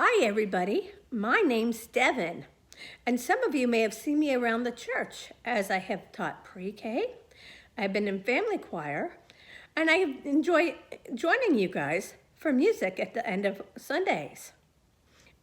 Hi, everybody. My name's Devin, and some of you may have seen me around the church as I have taught pre-K. I've been in family choir, and I enjoy joining you guys for music at the end of Sundays.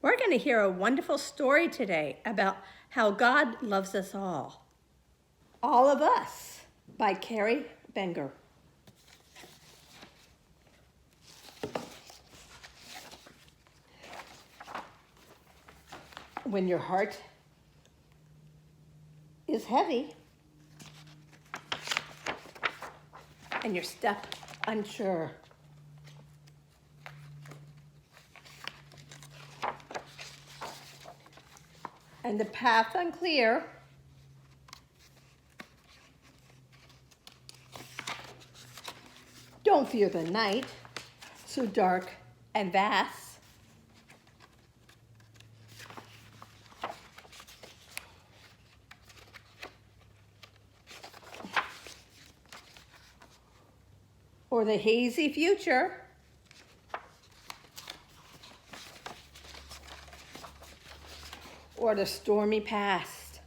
We're going to hear a wonderful story today about how God loves us All of Us, by Carin Berger. When your heart is heavy and your step unsure, and the path unclear, don't fear the night, so dark and vast. Or the hazy future, or the stormy past.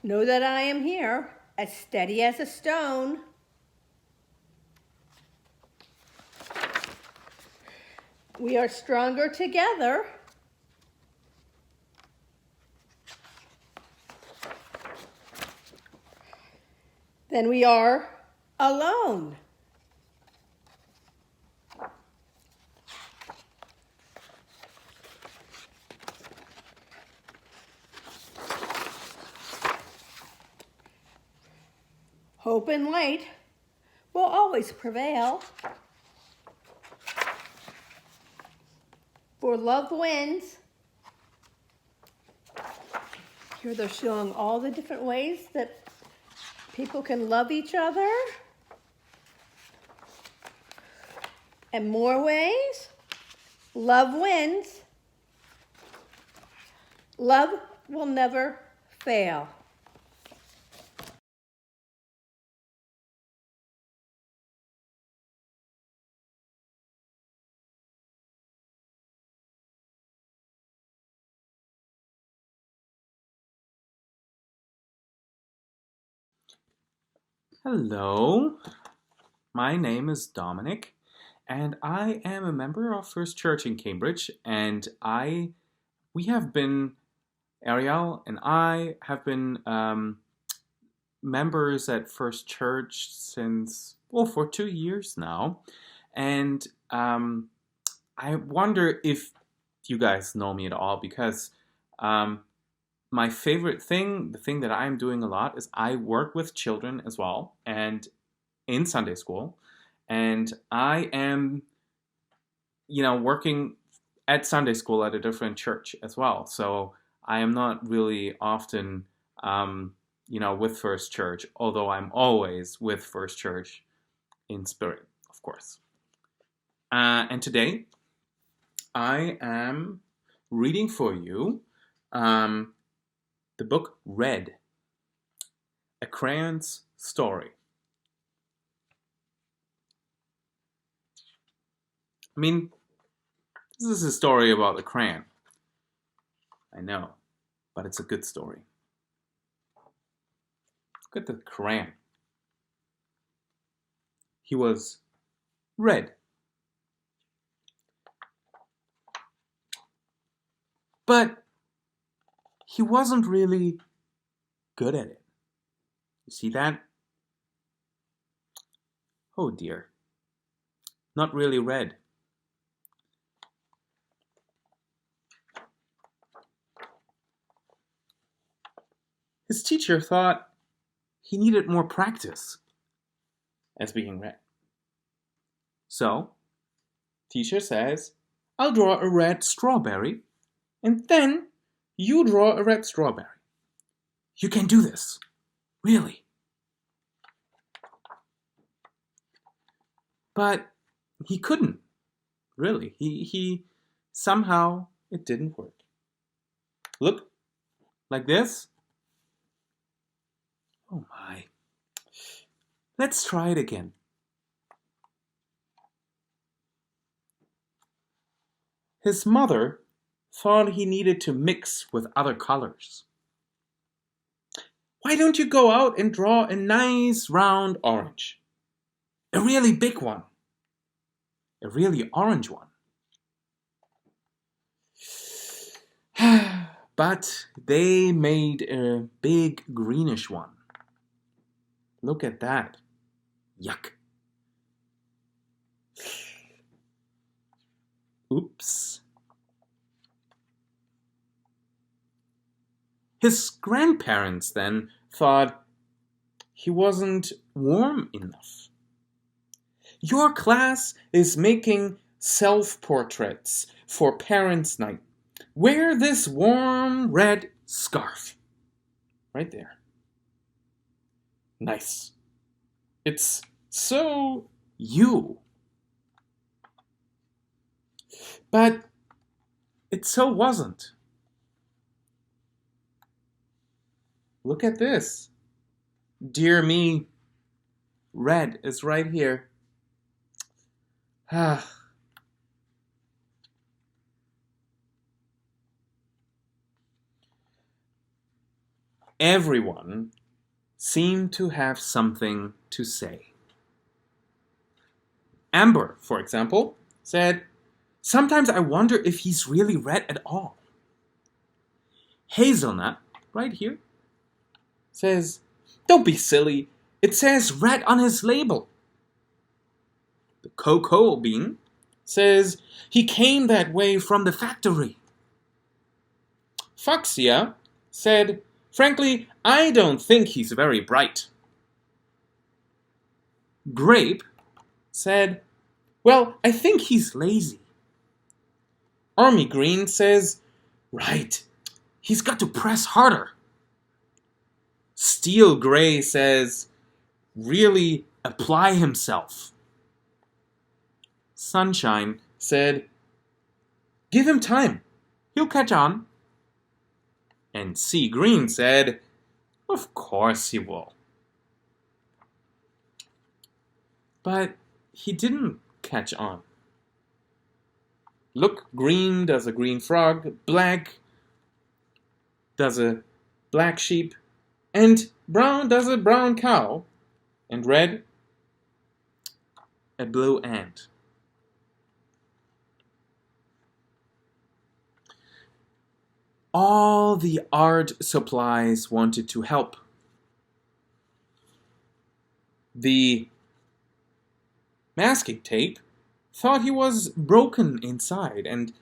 Know that I am here, as steady as a stone. We are stronger together. Than we are alone. Hope and light will always prevail. For love wins. Here they're showing all the different ways that people can love each other. And more ways. Love wins. Love will never fail. Hello, my name is Domenik, and I am a member of First Church in Cambridge, and we have been, Ariel and I have been members at First Church for 2 years now, and I wonder if you guys know me at all, because my favorite thing, the thing that I'm doing a lot, is I work with children as well, and in Sunday school, and I am, working at Sunday school at a different church as well. So I am not really often, with First Church, although I'm always with First Church in spirit, of course. And today, I am reading for you the book Red, a Crayon's Story. I mean, this is a story about a crayon. I know, but it's a good story. Look at the crayon. He was red. But he wasn't really good at it. You see that? Oh dear. Not really red. His teacher thought he needed more practice as being red. So, teacher says, I'll draw a red strawberry, and then you draw a red strawberry. You can do this. Really. But he couldn't. Really. He somehow it didn't work. Look, like this. Oh my. Let's try it again. His mother thought he needed to mix with other colors. Why don't you go out and draw a nice round orange? A really big one. A really orange one. But they made a big greenish one. Look at that. Yuck. Oops. His grandparents then thought he wasn't warm enough. Your class is making self-portraits for Parents' Night. Wear this warm red scarf. Right there. Nice. It's so you. But it so wasn't. Look at this. Dear me, red is right here. Everyone seemed to have something to say. Amber, for example, said, "Sometimes I wonder if he's really red at all." Hazelnut, right here, says, "Don't be silly. It says red on his label." The cocoa bean says, "He came that way from the factory." Fuchsia said, "Frankly, I don't think he's very bright." Grape said, "Well, I think he's lazy." Army Green says, "Right, he's got to press harder." Steel Gray says, "Really apply himself." Sunshine said, "Give him time. He'll catch on." And Sea Green said, "Of course he will." But he didn't catch on. Look, green does a green frog, black does a black sheep, and brown does a brown cow, and red a blue ant. All the art supplies wanted to help. The masking tape thought he was broken inside and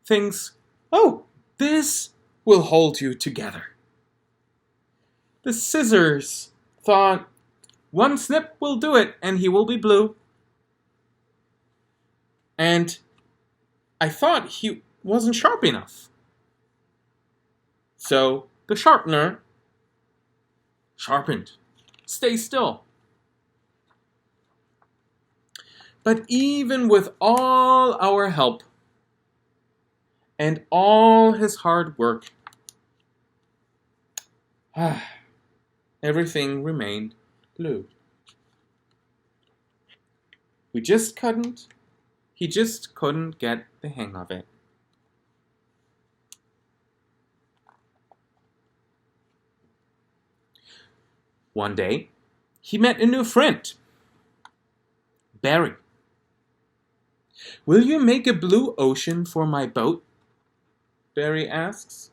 thinks, "Oh, this will hold you together." The scissors thought, "One snip will do it and he will be blue." And I thought he wasn't sharp enough. So the sharpener sharpened. Stay still. But even with all our help and all his hard work, everything remained blue. He just couldn't get the hang of it. One day, he met a new friend, Barry. "Will you make a blue ocean for my boat?" Barry asks.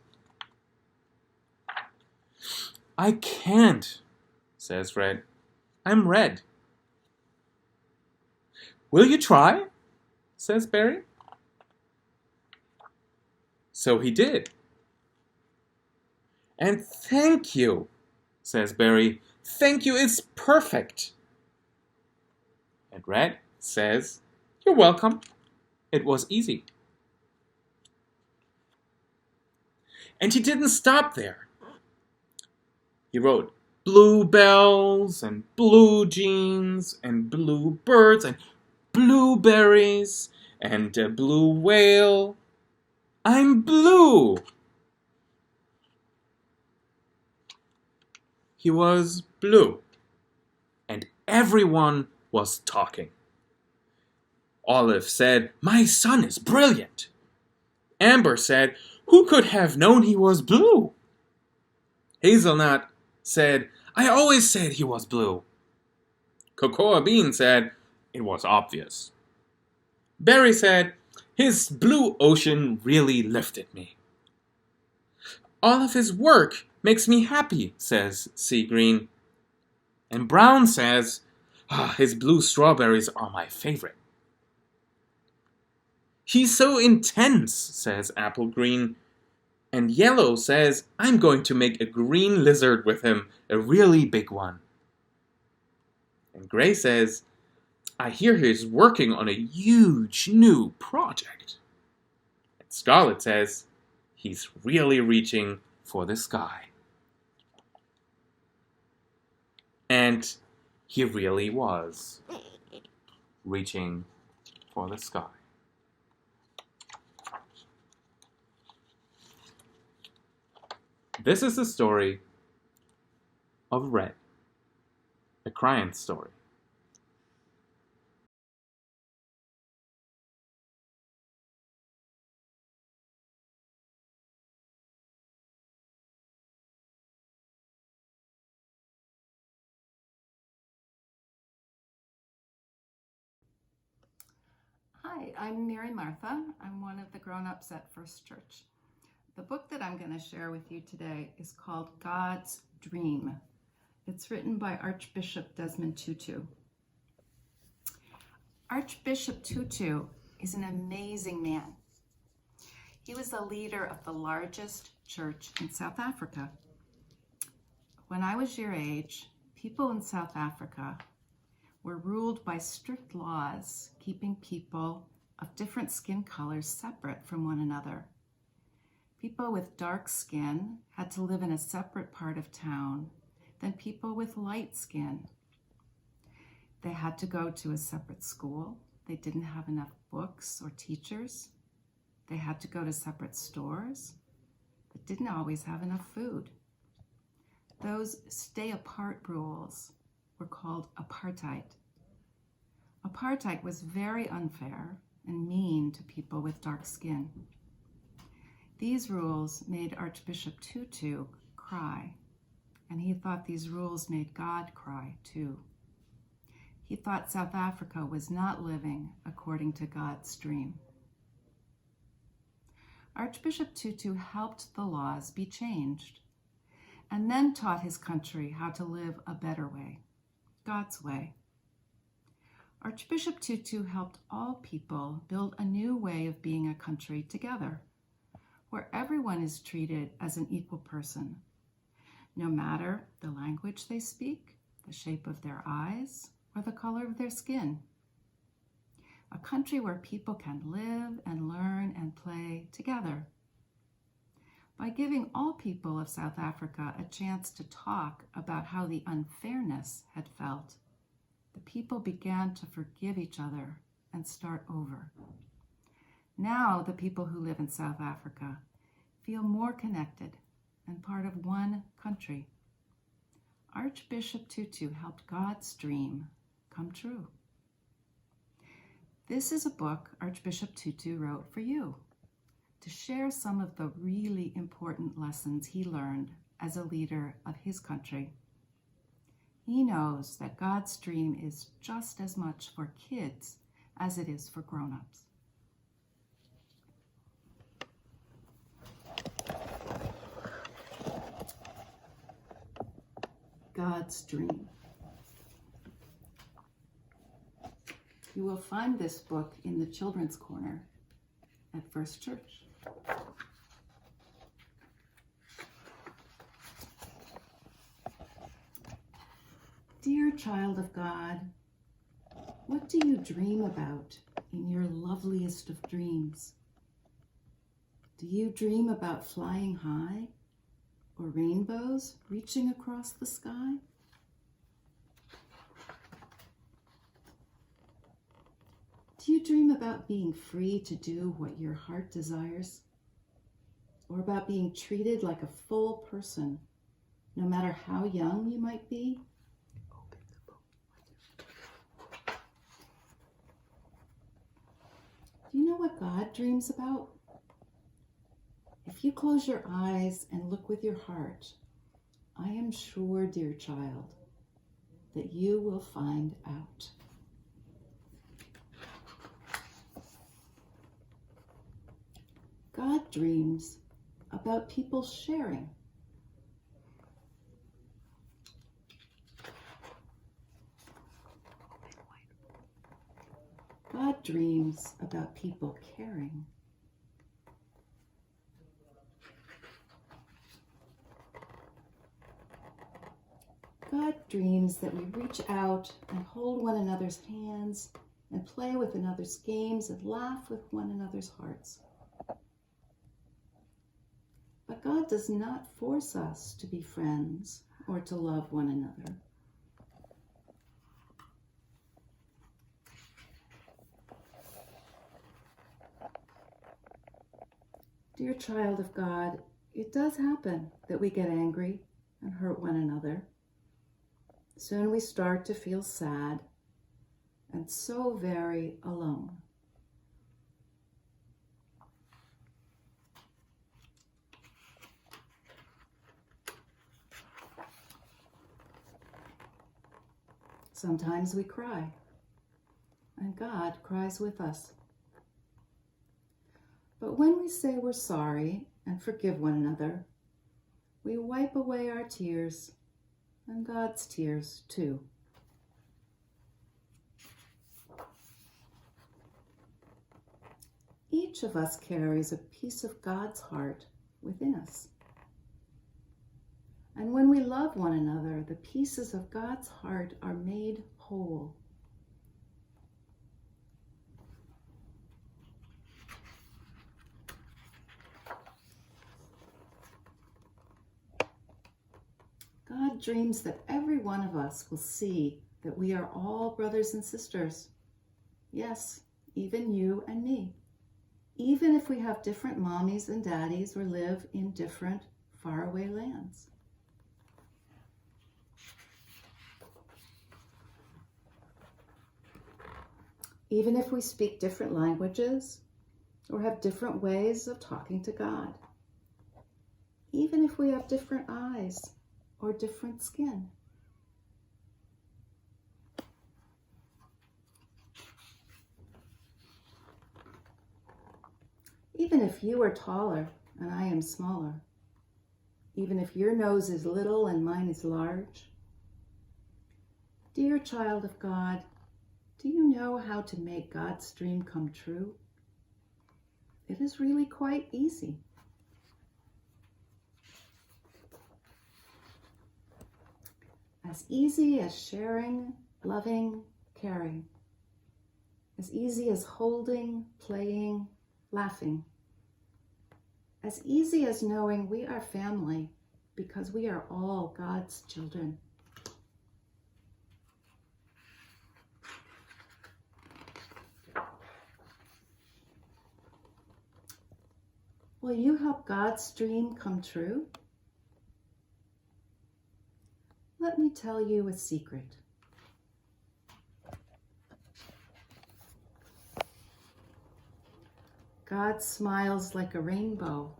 "I can't," says Red. "I'm red." "Will you try?" says Barry. So he did. "And thank you," says Barry. "Thank you, it's perfect." And Red says, "You're welcome. It was easy." And he didn't stop there. He wrote bluebells and blue jeans and blue birds and blueberries and a blue whale. "I'm blue." He was blue, and everyone was talking. Olive said, "My son is brilliant." Amber said, "Who could have known he was blue?" Hazelnut said, "I always said he was blue." Cocoa Bean said, "It was obvious." Berry said, "His blue ocean really lifted me." "All of his work makes me happy," says Sea Green. And Brown says, "His blue strawberries are my favorite." "He's so intense," says Apple Green. And Yellow says, "I'm going to make a green lizard with him, a really big one." And Gray says, "I hear he's working on a huge new project." And Scarlet says, "He's really reaching for the sky." And he really was reaching for the sky. This is the story of Red, a Crayon story. Hi, I'm Mary Martha. I'm one of the grown-ups at First Church. The book that I'm going to share with you today is called God's Dream. It's written by Archbishop Desmond Tutu. Archbishop Tutu is an amazing man. He was the leader of the largest church in South Africa. When I was your age, people in South Africa were ruled by strict laws, keeping people of different skin colors separate from one another. People with dark skin had to live in a separate part of town than people with light skin. They had to go to a separate school. They didn't have enough books or teachers. They had to go to separate stores, but didn't always have enough food. Those stay-apart rules were called apartheid. Apartheid was very unfair and mean to people with dark skin. These rules made Archbishop Tutu cry, and he thought these rules made God cry too. He thought South Africa was not living according to God's dream. Archbishop Tutu helped the laws be changed, and then taught his country how to live a better way, God's way. Archbishop Tutu helped all people build a new way of being a country together, where everyone is treated as an equal person, no matter the language they speak, the shape of their eyes, or the color of their skin. A country where people can live and learn and play together. By giving all people of South Africa a chance to talk about how the unfairness had felt, the people began to forgive each other and start over. Now the people who live in South Africa feel more connected and part of one country. Archbishop Tutu helped God's dream come true. This is a book Archbishop Tutu wrote for you, to share some of the really important lessons he learned as a leader of his country. He knows that God's dream is just as much for kids as it is for grown-ups. God's Dream. You will find this book in the Children's Corner at First Church. Dear child of God, what do you dream about in your loveliest of dreams? Do you dream about flying high or rainbows reaching across the sky? Do you dream about being free to do what your heart desires? Or about being treated like a full person, no matter how young you might be? Do you know what God dreams about? If you close your eyes and look with your heart, I am sure, dear child, that you will find out. God dreams about people sharing. God dreams about people caring. God dreams that we reach out and hold one another's hands and play with another's games and laugh with one another's hearts. But God does not force us to be friends or to love one another. Dear child of God, it does happen that we get angry and hurt one another. Soon we start to feel sad and so very alone. Sometimes we cry, and God cries with us. But when we say we're sorry and forgive one another, we wipe away our tears and God's tears too. Each of us carries a piece of God's heart within us. And when we love one another, the pieces of God's heart are made whole. God dreams that every one of us will see that we are all brothers and sisters. Yes, even you and me. Even if we have different mommies and daddies or live in different faraway lands. Even if we speak different languages or have different ways of talking to God. Even if we have different eyes or different skin. Even if you are taller and I am smaller. Even if your nose is little and mine is large. Dear child of God, do you know how to make God's dream come true? It is really quite easy. As easy as sharing, loving, caring. As easy as holding, playing, laughing. As easy as knowing we are family because we are all God's children. Will you help God's dream come true? Let me tell you a secret. God smiles like a rainbow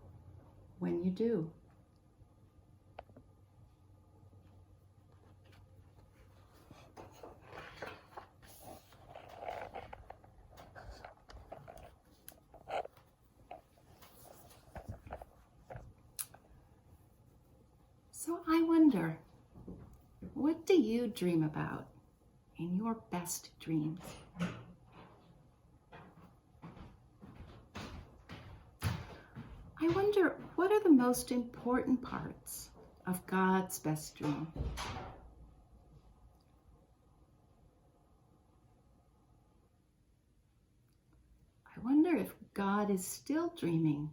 when you do. So I wonder, what do you dream about in your best dreams? I wonder, what are the most important parts of God's best dream? I wonder if God is still dreaming.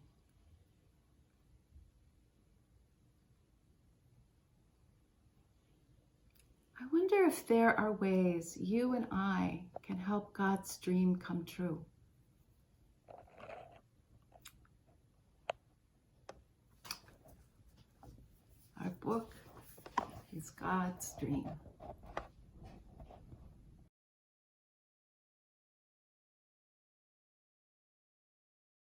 I wonder if there are ways you and I can help God's dream come true. Our book is God's Dream.